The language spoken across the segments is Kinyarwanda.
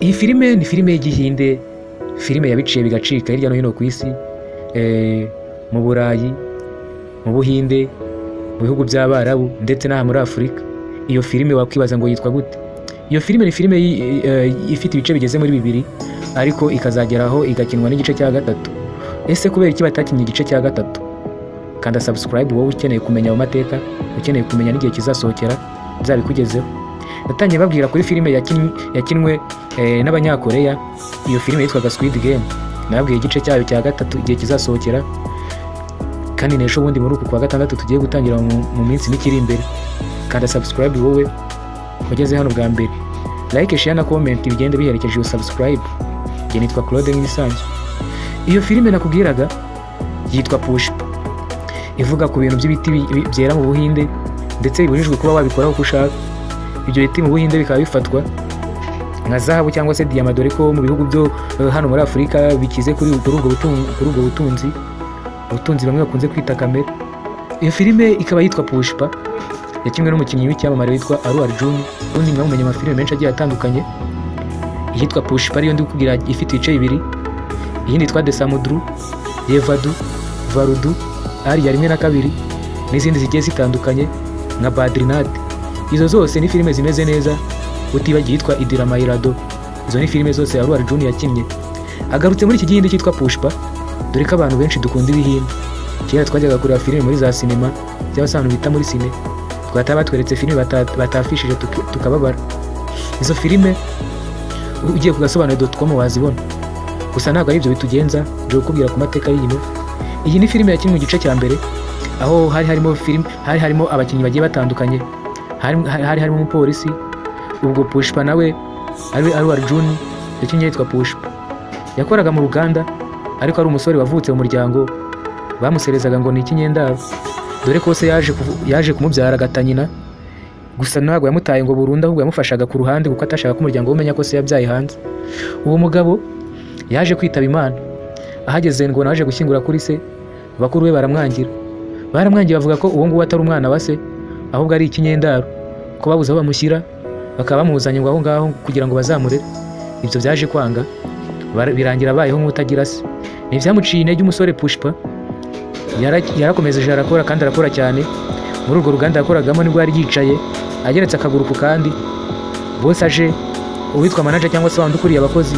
Iyi filime ni filime y'igihinde, filime yabiciye bigacika hirya no hino ku isi, mu Burayi, mu Buhinde, mu bihugu by'Abarabu ndetse n'aha muri Afurika. Iyo filime wakwibaza ngo yitwa gute? Iyo filime ni filime ifite ibice bigeze muri 2 ariko ikazageraho igakinwa n'igice cya 3. Ese kubera iki batakinnye igice cya 3? Kanda subscribe wowe ukeneye kumenya ayo mateka, ukeneye kumenya n'igihe kizasohokera nzabikugezeho. Natangiye babwira kuri filime yakinwe n'Abanyakoreya. Iyo filime yitwaga Squid Game. Nababwiye igice cyayo cya 3 igihe kizasohokera, kandi nesho bundi muri uku kwa 6 tugiye gutangira mu minsi mikiri imbere. Kanda subscribe wowe ugeze hano bwa mbere, like, share na comment bigende biherekeje iyo subscribe. Nge nitwa Claude Mwisanzu. Iyo filime nakubwiraga yitwa Pushpa, ivuga ku bintu by'ibiti byera mu Buhinde ndetse bibujijwe kuba wabikoraho uko ushaka. Ibyo biti mu Buhinde bikaba bifatwa nka zahabu cyangwa se diyama, dore ko mu bihugu byo hano muri Afurika bikize kuri ubwo butunzi bamwe bakunze kwita kamere. Iyo filime ikaba yitwa Pushpa, yakinwe n'umukinnyi w'icyamamare witwa Allu Arjun. Ubundi mwamenye amafilime menshi agiye atandukanye. Yitwa Pushpa ariyo ndi kukubwira, ifite ibice 2. Iyindi yitwa Desamudru, Devadu, Varudu, Arya 1 na 2 n'izindi zigiye zitandukanye nka Badrinath. Izo zose ni filime zimeze neza, utibagiye yitwa Idirama Irado. Izo ni filime zose Allu Arjun yakinnye. Agarutse muri iki gihinde cyitwa Pushpa, dore ko abantu benshi dukunda ibihinde. Kera twajyaga kureba filime muri za sinema by'abantu bita muri cine, twataba batweretse filime batafishije tukababara. Izo filime ugiye ku gasobanuro.com wazibona. Gusa ntabwo ari ibyo bitugenza, byo kukubwira ku mateka y'ino. Iyi ni filime yakinwe mu gice cya mbere, aho hari harimo abakinnyi bagiye batandukanye. Hari harimo umupolisi. Ubwo Pushpa nawe ari Allu Arjun yakinnye yitwa Pushpa. Yakoraga mu ruganda, ariko ari umusore wavutse mu muryango bamuserezaga ngo ni ikinyendaro, dore ko se yaje kumubyara agatanyina. Gusa ntabwo yamutaye ngo burundu, ahubwo yamufashaga ku ruhande kuko atashaka ko umuryango umenya ko se yabyaye hanze. Uwo mugabo yaje kwitaba Imana. Ahageze ngo naje gushyingura kuri se, bakuru be baramwangira bavuga ko uwo nguwo atari umwana wa se, ahubwo ari ikinyendaro, ko babuze aho bamushyira, bakaba bamuzanye ngo aho ngaho kugira ngo bazamurere. Ibyo byaje kwanga, birangira abayeho nk'utagira se. Ni byamuciye intege umusore Pushpa. Yarakomeje arakora, kandi arakora cyane. Muri urwo ruganda yakoragamo nibwo yari yicaye ageretse akaguru ku kandi. Boss aje, uwitwa manager cyangwa se wandi ukuriye abakozi,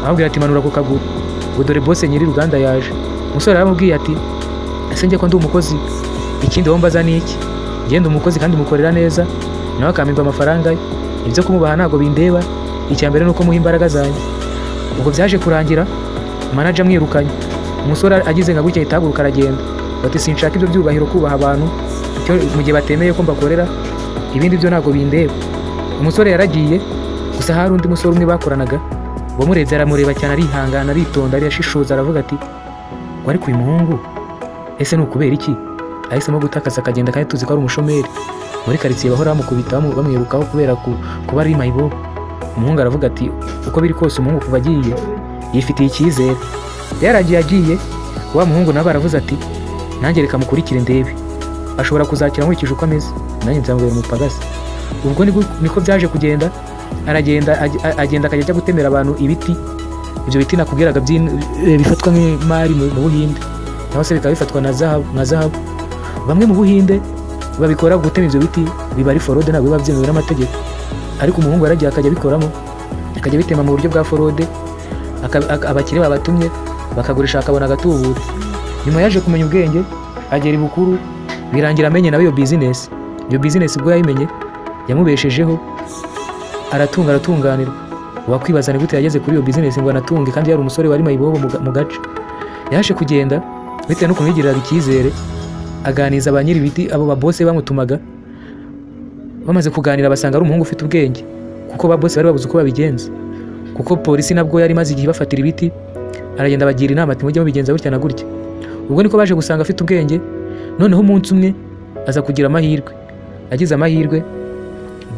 amubwira ati manura ku kaguru. Ngo dore boss nyiri ruganda yaje. Umusore yaramubwiye ati ese njye ko ndi umukozi, ikindi wo mbaza ni iki? Ngenda umukozi kandi mukorera neza, nawe akampemba amafaranga ye. Ibyo kumubaha ntabwo bindeba, icya mbere nuko muha imbaraga zanjye. Ubwo byaje kurangira manager amwirukanye. Umusore agize nka gutya itaguruka aragenda. Bati sinshaka ibyo byubahiro kubaha abantu mu gihe batemeye ko mbakorera, ibindi byo ntabwo bindeba. Umusore yaragiye. Gusa hari undi musore umwe bakoranaga, wamurebye aramureba cyane, arihangana, aritonda, arashishoza, aravuga ati wari kuyu muhungu ese ni ukubera iki ahisemo gutakaza akagenda, kandi tuzi ko ari umushomeri muri karitsiye bahora bamukubita bamwirukaho kubera kuba ari mayibo. Umuhungu aravuga ati uko biri kose umuhungu kuva agiye yifitiye icyizere. Yaragiye agiye, wa muhungu nawe aravuze ati nanjye reka mukurikire ndebe, ashobora kuzakira nkurikije uko ameze, nanjye nzamubera umupagasi. Ubwo niko byaje kugenda. Aragenda akajya ajya gutemera abantu ibiti. Ibyo biti nakubwiraga bifatwa nk'imari mu Buhinde, naho se bikaba bifatwa na zahabu. Bamwe mu Buhinde babikora gutema ibyo biti, biba ari forode, ntabwo biba byemewe n'amategeko. Ariko umuhungu yaragiye akajya bikoramo, akajya bitema mu buryo bwa forode. Abakire babatumye bakagurisha, akabona agatubutse. Nyuma yaje kumenya ubwenge, agera ibukuru, birangira amenye nawe iyo business. Iyo business ubwo yayimenye yamubeshejeho, aratunganirwa. Wakwibaza ni gute yageze kuri iyo business ngo anatunge, kandi yari umusore wari mayibobo mu gace. Yaje kugenda bitewe n'ukuntu yigiriraga icyizere, aganiza ba nyiri ibiti, abo ba boss bamutumaga. Bamaze kuganira basanga ari umuhungu ufite ubwenge, kuko ba boss bari babuze uko babigenza, kuko polisi nabwo yari maze igihe bafatira ibiti. Aragenda bagira inama ati mujye mubigenza gutya na gutya. Ubwo niko baje gusanga afite ubwenge. Noneho umunsi umwe aza kugira amahirwe. Agize amahirwe,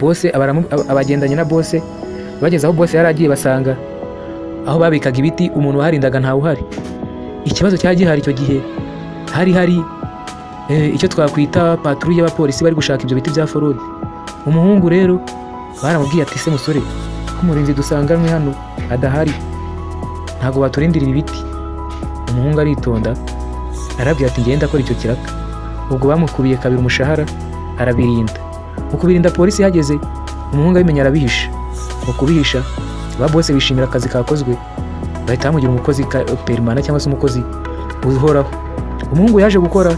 boss abagendanye na boss, bageze aho boss yari agiye basanga aho babikaga ibiti umuntu waharindaga ntawe uhari. Ikibazo cyari gihari icyo gihe, hari icyo twakwita patrouille y'abapolisi bari gushaka ibyo biti bya forode. Umuhungu rero baramubwiye ati se musore, umurinzi dusanganywe hano adahari ntabwo baturindirira ibiti. Umuhungu aritonda arabwira ati ngenda akora icyo kiraka. Ubwo bamukubiye kabiri umushahara arabirinda. Mu kubirinda polisi ihageze umuhungu abimenya arabihisha. Mu kubihisha ba bose bishimira akazi kakozwe bahita bamugira umukozi perimana cyangwa se umukozi uhoraho. Umuhungu yaje gukora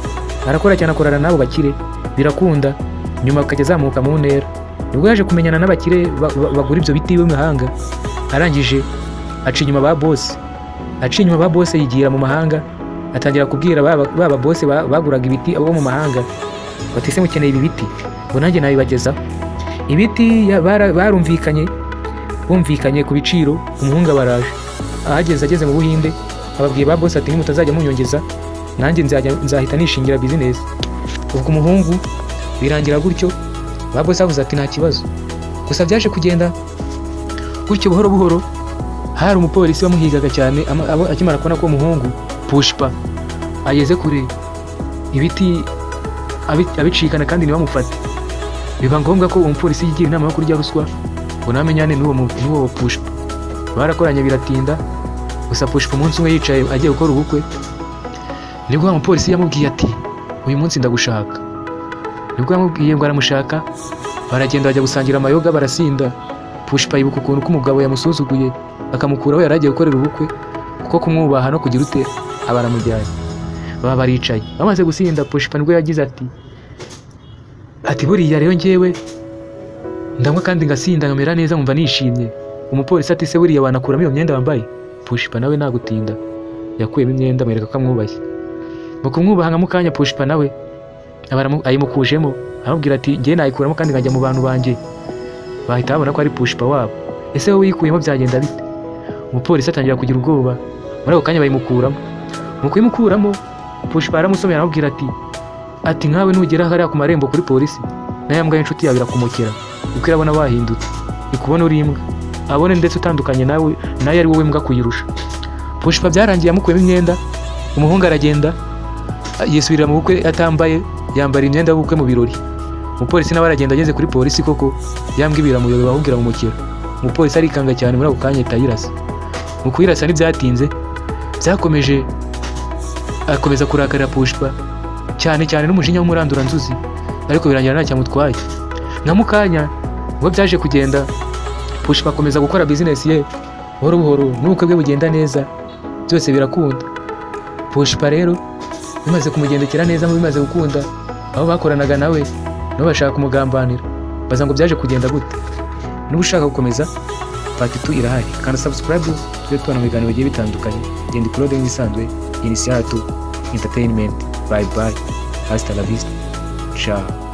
arakora cyane, akorana nabo bakire birakunda, nyuma akajya azamuka mu ntera. Nibwo yaje kumenyana n'abakire bagura ibyo biti b'imahanga, arangije aca inyuma ba bose yigira mu mahanga, atangira kubwira baba bose baguraga ibiti abo mu mahanga bati se mukeneye ibi biti ngo nanjye nabibagezaho. Ibiti bumvikanye ku biciro. Umuhungu baraje ageze mu Buhinde ababwiye ba bose ati nimutazajya munyongeza nanjye nzahita nishingira business. Ubwo umuhungu birangira gutyo, ba bose bavuze ati nta kibazo. Gusa byaje kugenda gutyo buhoro buhoro. Hari umupolisi wamuhigaga cyane akimara kubona ko umuhungu Pushpa ageze kure ibiti abicikana kandi ntibamufate, biba ngombwa ko umupolisi yigira inama yo kurya ruswa ngo namenyane n'uwo Pushpa. Barakoranye biratinda. Gusa Pushpa umunsi umwe yicaye agiye gukora ubukwe, nibwo umupolisi yamubwiye ati uyu munsi ndagushaka. Nibwo yamubwiye ngo aramushaka. Baragenda bajya gusangira amayoga barasinda. Pushpa yibuka ukuntu ko umugabo yamusuzuguye akamukuraho yari agiye gukorera ubukwe kuko kumwubaha no kugira ute abaramujyanye. Baba baricaye bamaze gusinda. Pushpa nibwo yagize ati buriya rero njyewe ndanywa kandi ngasinda nkamera neza nkumva nishimye. Umupolisi ati se buriya wanakuramo iyo myenda wambaye? Pushpa nawe nagutinda yakuyemo imyenda amwereka ko amwubashye. Mu kumwubaha nka mukanya Pushpa nawe ayimukujemo aramubwira ati njye nayikuramo kandi nkajya mu bantu banjye. Bahita babona ko ari Pushpa wabo. Ese wowe uyikuyemo byagenda bite? Umupolisi atangira kugira ubwoba. Muri ako kanya bayimukuramo. Mu kuyimukuramo Pushpa aramusomera aramubwira ati nkawe nugera hariya ku marembo kuri polisi nayo mbwa inshuti yawe irakumukira kuko irabona wahindutse, ikubona uri imbwa, abone ndetse utandukanye nawe nayo ari wowe mbwa kuyirusha. Pushpa byarangiye amukuyemo imyenda. Umuhungu aragenda yisubirira mu bukwe atambaye, yambara imyenda y'ubukwe mu birori. Umupolisi nawe aragenda ageze kuri polisi koko yambwa ibiramuyobe bahubwira mu mukiro. Umupolisi arikanga cyane muri ako kanya yirasa. Mu kuyirasa ntibyatinze byakomeje akomeza kurakarira Pushpa cyane n'umujinya w'umuranduranzuzi, ariko birangira nta cyamutwaye. Nka mukanya ngo byaje kugenda Pushpa akomeza gukora business ye buhoro buhoro, n'ubukwe bwe bugenda neza, byose birakunda. Pushpa rero bimaze kumugendekera neza, bimaze gukunda, aho bakoranaga nawe nabo bashaka kumugambanira, baza ngo byaje kugenda gute. Niba ushaka gukomeza part 2 irahari, kandi subscribe tujye tubona mu biganiro bigiye bitandukanye. Genda Claude nk'isanzwe, Initiato Entertainment. Bye bye, hasta la vista, ciao.